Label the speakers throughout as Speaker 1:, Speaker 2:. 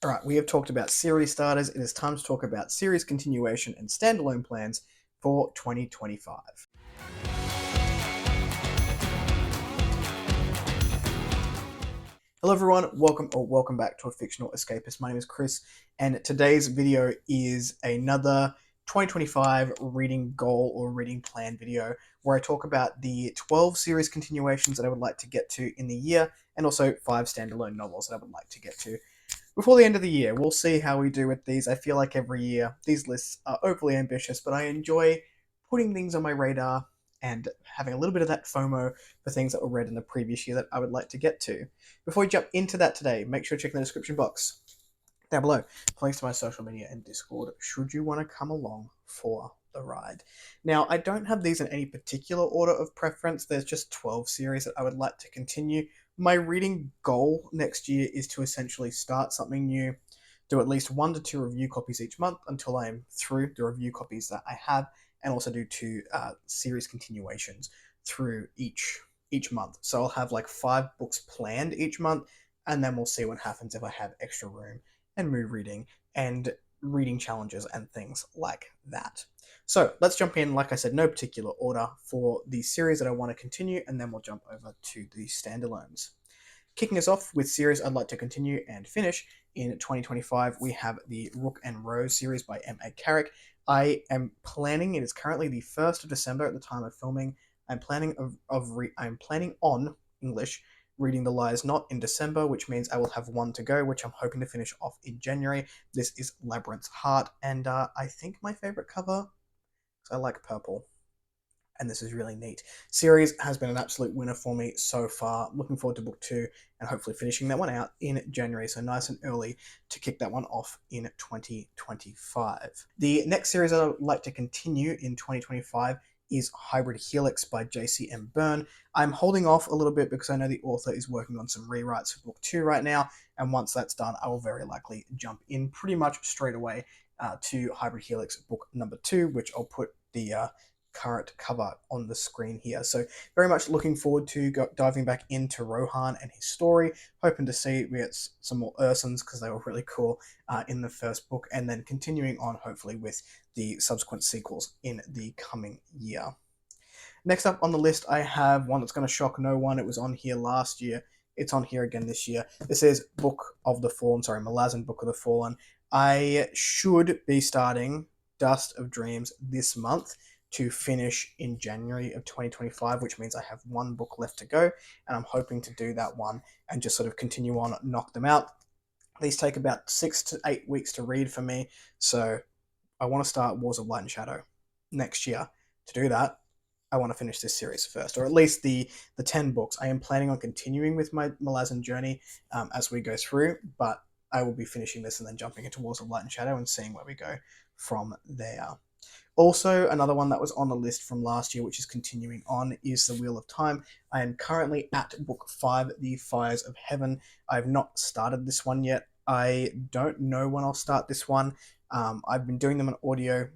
Speaker 1: All right, we have talked about series starters. It is time to talk about series continuation and standalone plans for 2025. Hello everyone, welcome back to A Fictional Escapist. My name is Kris, and today's video is another 2025 reading goal or reading plan video where I talk about the 12 series continuations that I would like to get to in the year, and also 5 standalone novels that I would like to get to before the end of the year. We'll see how we do with these. I feel like every year these lists are overly ambitious, but I enjoy putting things on my radar and having a little bit of that FOMO for things that were read in the previous year that I would like to get to. Before we jump into that today, make sure to check in the description box down below for links to my social media and Discord should you want to come along for the ride. Now, I don't have these in any particular order of preference. There's just 12 series that I would like to continue. My reading goal next year is to essentially start something new, do at least 1 to 2 review copies each month until I am through the review copies that I have, and also do 2 series continuations through each month. So I'll have like 5 books planned each month, and then we'll see what happens if I have extra room and mood reading and reading challenges and things like that. So let's jump in, like I said, no particular order for the series that I want to continue, and then we'll jump over to the standalones. Kicking us off with series I'd like to continue and finish in 2025, we have the Rook and Rose series by M.A. Carrick. I am planning, it is currently the 1st of December at the time of filming. I'm planning on English reading The Lies Not in December, which means I will have 1 to go, which I'm hoping to finish off in January. This is Labyrinth's Heart, and I think my favorite cover, because I like purple, and this is really neat. Series has been an absolute winner for me so far. Looking forward to book 2 and hopefully finishing that one out in January, so nice and early to kick that one off in 2025. The next series I would like to continue in 2025 is Hybrid Helix by J.C.M. Byrne. I'm holding off a little bit because I know the author is working on some rewrites for book 2 right now, and once that's done, I will very likely jump in pretty much straight away to Hybrid Helix book number 2, which I'll put the current cover on the screen here. So very much looking forward to diving back into Rohan and his story, hoping to see we get some more Ursons because they were really cool in the first book, and then continuing on hopefully with the subsequent sequels in the coming year. Next up on the list, I have one that's going to shock no one. It was on here last year. It's on here again this year. This is Book of the Fallen, Malazan Book of the Fallen. I should be starting Dust of Dreams this month to finish in January of 2025, which means I have 1 book left to go, and I'm hoping to do that one and just sort of continue on, knock them out. These take about 6 to 8 weeks to read for me, so I want to start Wars of Light and Shadow next year. To do that, I want to finish this series first, or at least the 10 books. I am planning on continuing with my Malazan journey as we go through, but I will be finishing this and then jumping into Wars of Light and Shadow and seeing where we go from there. Also, another one that was on the list from last year, which is continuing on, is The Wheel of Time. I am currently at book 5, The Fires of Heaven. I have not started this one yet. I don't know when I'll start this one. I've been doing them in audio.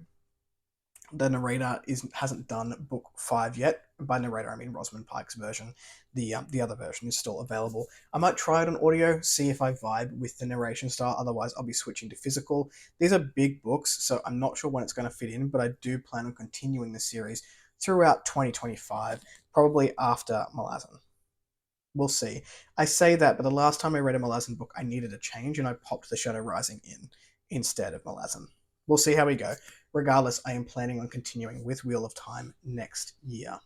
Speaker 1: The narrator hasn't done book 5 yet. By narrator, I mean Rosamund Pike's version. The other version is still available. I might try it on audio, see if I vibe with the narration style. Otherwise, I'll be switching to physical. These are big books, so I'm not sure when it's going to fit in, but I do plan on continuing the series throughout 2025, probably after Malazan. We'll see. I say that, but the last time I read a Malazan book, I needed a change, and I popped The Shadow Rising in instead of Malazan. We'll see how we go. Regardless, I am planning on continuing with Wheel of Time next year.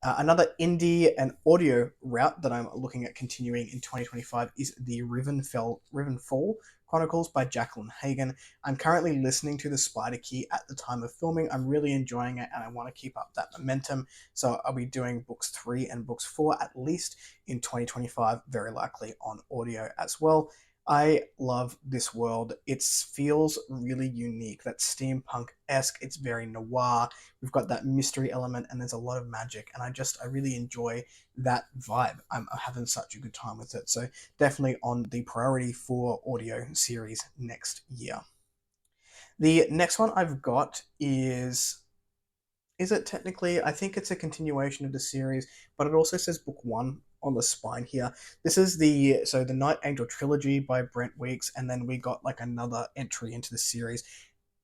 Speaker 1: Another indie and audio route that I'm looking at continuing in 2025 is the Riverfall Chronicles by Jacqueline Hagan. I'm currently listening to the Spider Key at the time of filming. I'm really enjoying it, and I want to keep up that momentum. So I'll be doing books 3 and books 4 at least in 2025, very likely on audio as well. I love this world. It feels really unique. That's steampunk-esque. It's very noir. We've got that mystery element, and there's a lot of magic, and I really enjoy that vibe. I'm having such a good time with it. So definitely on the priority for audio series next year. The next one I've got is it technically, I think it's a continuation of the series, but it also says book 1 on the spine here. This is the Night Angel Trilogy by Brent Weeks, and then we got like another entry into the series,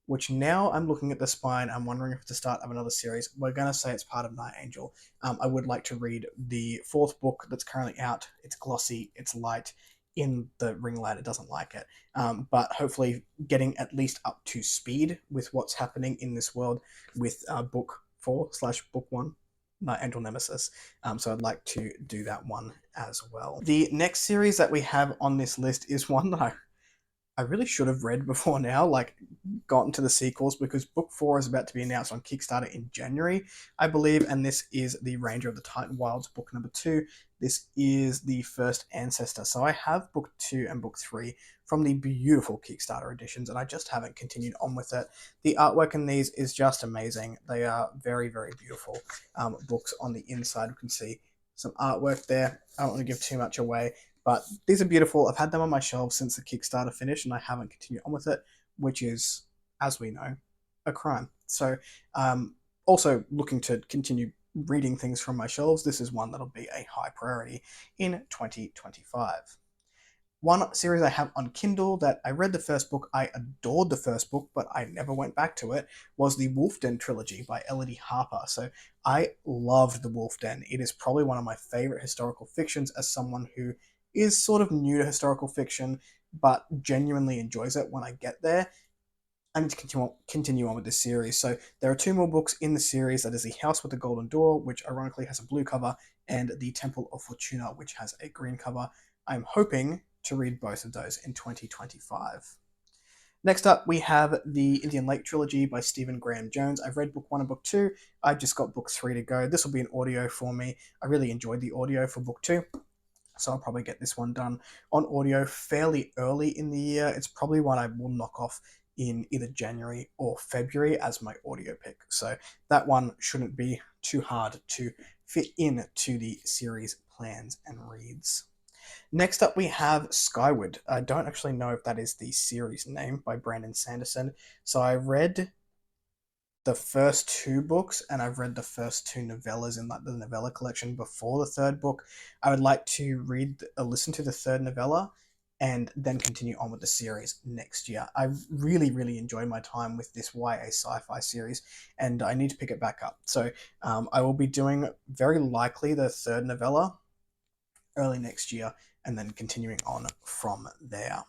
Speaker 1: which now I'm looking at the spine. I'm wondering if it's the start of another series. We're going to say it's part of Night Angel. I would like to read the fourth book that's currently out. It's glossy, it's light. In the ring light, it doesn't like it. But hopefully getting at least up to speed with what's happening in this world with book 4/book 1, Night Angel Nemesis. So I'd like to do that one as well. The next series that we have on this list is one that I really should have read before now, like gotten to the sequels, because book 4 is about to be announced on Kickstarter in January, I believe, and this is the Ranger of the Titan Wilds, book number 2. This is the first Ancestor. So I have book 2 and book 3 from the beautiful Kickstarter editions, and I just haven't continued on with it. The artwork in these is just amazing. They are very, very beautiful books on the inside. You can see some artwork there. I don't want to give too much away, but these are beautiful. I've had them on my shelves since the Kickstarter finished, and I haven't continued on with it, which is, as we know, a crime. So, also looking to continue reading things from my shelves. This is one that'll be a high priority in 2025. One series I have on Kindle that I read the first book, I adored the first book, but I never went back to it, was the Wolf Den Trilogy by Elodie Harper. So I loved the Wolf Den. It is probably one of my favorite historical fictions as someone who is sort of new to historical fiction, but genuinely enjoys it when I get there. I need to continue on with this series. So there are 2 more books in the series. That is The House with the Golden Door, which ironically has a blue cover, and The Temple of Fortuna, which has a green cover. I'm hoping to read both of those in 2025. Next up, we have the Indian Lake Trilogy by Stephen Graham Jones. I've read book 1 and book 2. I've just got book 3 to go. This will be an audio for me. I really enjoyed the audio for book 2. So I'll probably get this one done on audio fairly early in the year. It's probably one I will knock off in either January or February as my audio pick. So that one shouldn't be too hard to fit into the series plans and reads. Next up, we have Skyward. I don't actually know if that is the series name by Brandon Sanderson. So I read the first 2 books, and I've read the first 2 novellas in like the novella collection before the 3rd book. I would like to listen to the 3rd novella and then continue on with the series next year. I really, really enjoyed my time with this YA sci-fi series, and I need to pick it back up. So I will be doing very likely the 3rd novella early next year, and then continuing on from there.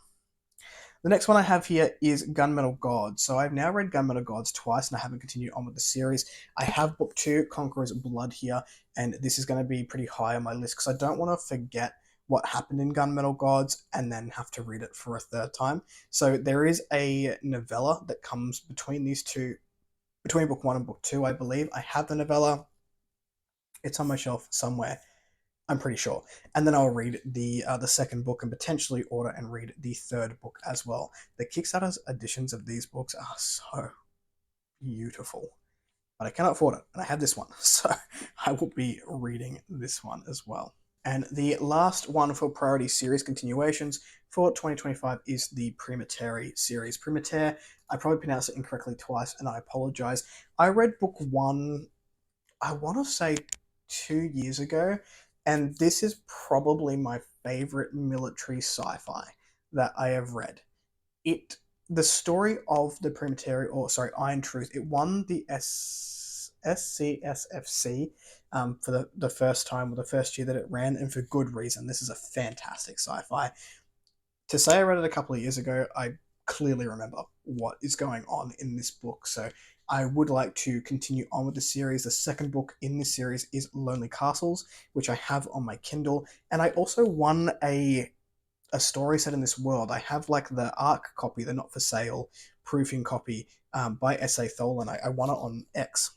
Speaker 1: The next one I have here is Gunmetal Gods. So I've now read Gunmetal Gods twice, and I haven't continued on with the series. I have book 2, Conqueror's Blood, here, and this is going to be pretty high on my list because I don't want to forget what happened in Gunmetal Gods and then have to read it for a 3rd time. So there is a novella that comes between these two, between book 1 and book 2, I believe. I have the novella. It's on my shelf somewhere, I'm pretty sure. And then I'll read the 2nd book and potentially order and read the 3rd book as well. The Kickstarter editions of these books are so beautiful, but I cannot afford it, and I have this one, so I will be reading this one as well. And the last one for priority series continuations for 2025 is the Primaterre series. Primaterre, I probably pronounced it incorrectly twice, and I apologize. I read book 1, I want to say 2 years ago, and this is probably my favorite military sci-fi that I have read. The story of the Primaterre, Iron Truth, it won the SCSFC for the first time, or the first year that it ran, and for good reason. This is a fantastic sci-fi. To say I read it a couple of years ago, I clearly remember what is going on in this book, so I would like to continue on with the series. The 2nd book in this series is Lonely Castles, which I have on my Kindle, and I also won a story set in this world. I have like the ARC copy, the not for sale proofing copy by S.A. Tholen. I won it on X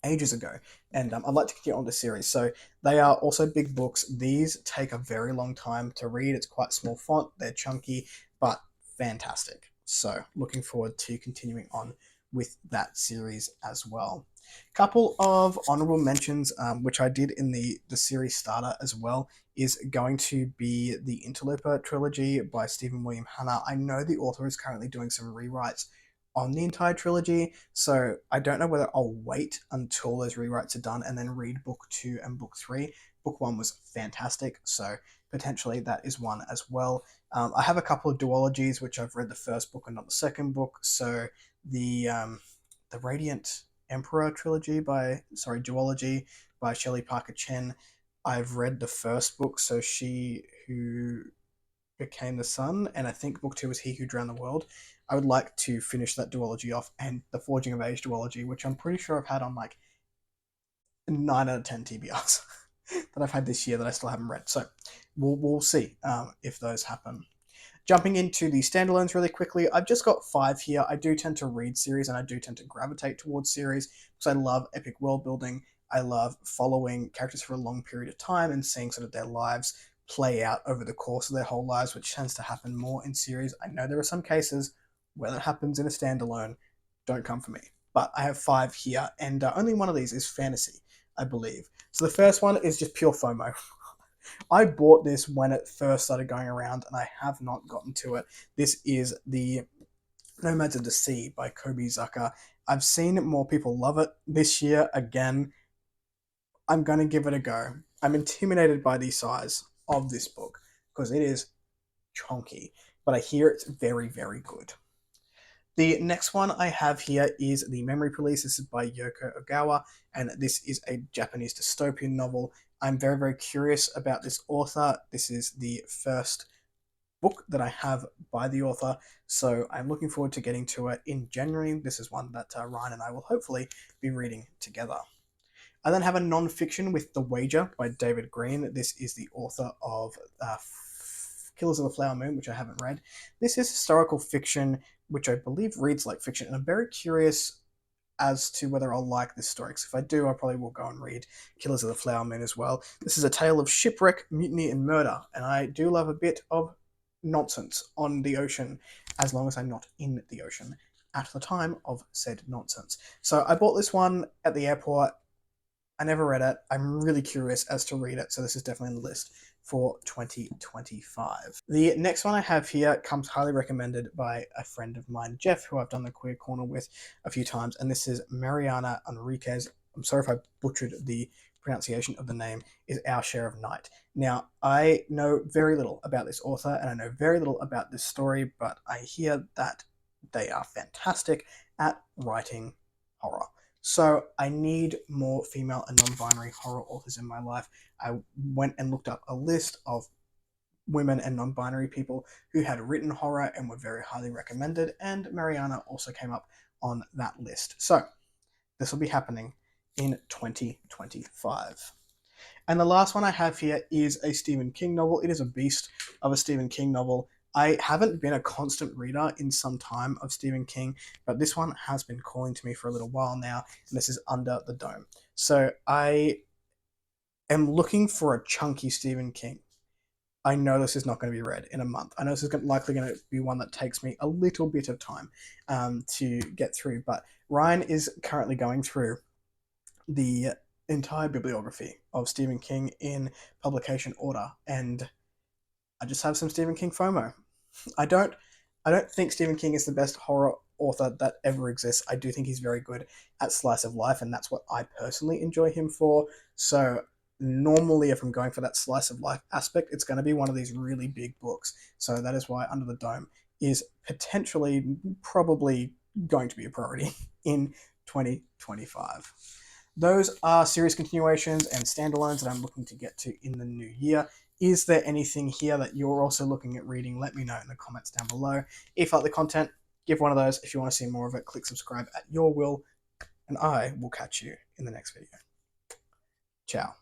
Speaker 1: ages ago, and I'd like to continue on the series. So they are also big books. These take a very long time to read. It's quite small font, they're chunky, but fantastic. So looking forward to continuing on with that series as well. Couple of honorable mentions, which I did in the series starter as well, is going to be the Interloper trilogy by Stephen William Hanna. I know the author is currently doing some rewrites on the entire trilogy, so I don't know whether I'll wait until those rewrites are done and then read book 2 and book 3, Book 1 was fantastic, so potentially that is one as well. I have a couple of duologies, which I've read the first book and not the second book. So the Radiant Emperor duology by Shelley Parker Chen. I've read the first book, so She Who Became the Sun, and I think book 2 is He Who Drowned the World. I would like to finish that duology off, and the Forging of Age duology, which I'm pretty sure I've had on like 9 out of 10 TBRs that I've had this year that I still haven't read. So we'll see if those happen. Jumping into the standalones really quickly, I've just got 5 here. I do tend to read series and I do tend to gravitate towards series because I love epic world building. I love following characters for a long period of time and seeing sort of their lives play out over the course of their whole lives, which tends to happen more in series. I know there are some cases where that happens in a standalone. Don't come for me. But I have 5 here, and only one of these is fantasy, I believe. So the first one is just pure FOMO. I bought this when it first started going around, and I have not gotten to it. This is the Nomads of the Sea by Kobe Zucker. I've seen more people love it this year. Again, I'm going to give it a go. I'm intimidated by the size of this book because it is chonky, but I hear it's very, very good. The next one I have here is The Memory Police. This is by Yoko Ogawa, and this is a Japanese dystopian novel. I'm very, very curious about this author. This is the first book that I have by the author, so I'm looking forward to getting to it in January. This is one that Ryan and I will hopefully be reading together. I then have a non-fiction with The Wager by David Green. This is the author of Killers of the Flower Moon, which I haven't read. This is historical fiction, which I believe reads like fiction, and I'm very curious as to whether I'll like this story, because if I do, I probably will go and read Killers of the Flower Moon as well. This is a tale of shipwreck, mutiny, and murder, and I do love a bit of nonsense on the ocean, as long as I'm not in the ocean at the time of said nonsense. So I bought this one at the airport. I never read it. I'm really curious as to read it, so this is definitely on the list for 2025. The next one I have here comes highly recommended by a friend of mine, Jeff, who I've done the Queer Corner with a few times, and this is Mariana Enriquez. I'm sorry if I butchered the pronunciation of the name, is Our Share of Night. Now, I know very little about this author, and I know very little about this story, but I hear that they are fantastic at writing horror. So I need more female and non-binary horror authors in my life. I went and looked up a list of women and non-binary people who had written horror and were very highly recommended, and Mariana also came up on that list. So this will be happening in 2025. And the last one I have here is a Stephen King novel. It is a beast of a Stephen King novel. I haven't been a constant reader in some time of Stephen King, but this one has been calling to me for a little while now, and this is Under the Dome. So I am looking for a chunky Stephen King. I know this is not going to be read in a month. I know this is likely going to be one that takes me a little bit of time to get through, but Ryan is currently going through the entire bibliography of Stephen King in publication order, and I just have some Stephen King FOMO. I don't think Stephen King is the best horror author that ever exists. I do think he's very good at slice of life, and that's what I personally enjoy him for. So normally, if I'm going for that slice of life aspect, it's going to be one of these really big books. So that is why Under the Dome is potentially probably going to be a priority in 2025. Those are series continuations and standalones that I'm looking to get to in the new year. Is there anything here that you're also looking at reading? Let me know in the comments down below. If you like the content, give one of those. If you want to see more of it, click subscribe at your will, and I will catch you in the next video. Ciao.